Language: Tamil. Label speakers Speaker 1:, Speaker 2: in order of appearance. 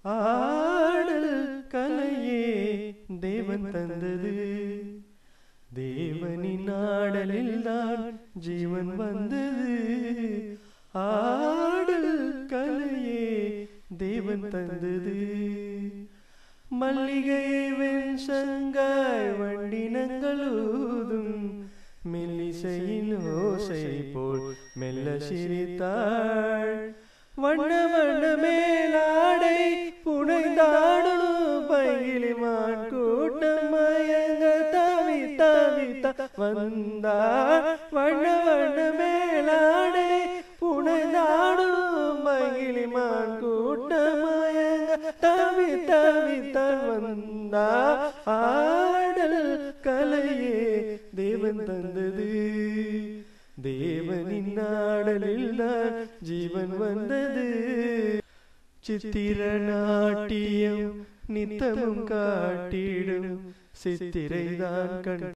Speaker 1: ஆடல் கலையே தேவன் தந்தது. தேவனின் ஆடலில் தான் ஜீவன் வந்தது. ஆடல் கலையே தேவன் தந்தது. மல்லிகையை வெண்சங்காய் வண்டினங்கள் ஊதும் மெல்லிசையின் ஓசை போல் மெல்ல சிரித்தாள். வண்ண வண்ண மேலாடை புனைந்தாடும் பைங்கிலிமான் கூட்டம் மயங்க தவி தவித்த வந்தாள். வண்ண வண்ண மேலாடை புனைந்தாடும் பைங்கிலிமான் கூட்டம் மயங்க தவி தவித்தான் வந்தாள். ஆடல் கலையே தேவன் தந்தது. தேவனின் ஆடலில் தான் ஜீவன் வந்தது. சித்திர நாட்டியம் நித்தமும் காட்டிடும் சித்திரைதான் கண்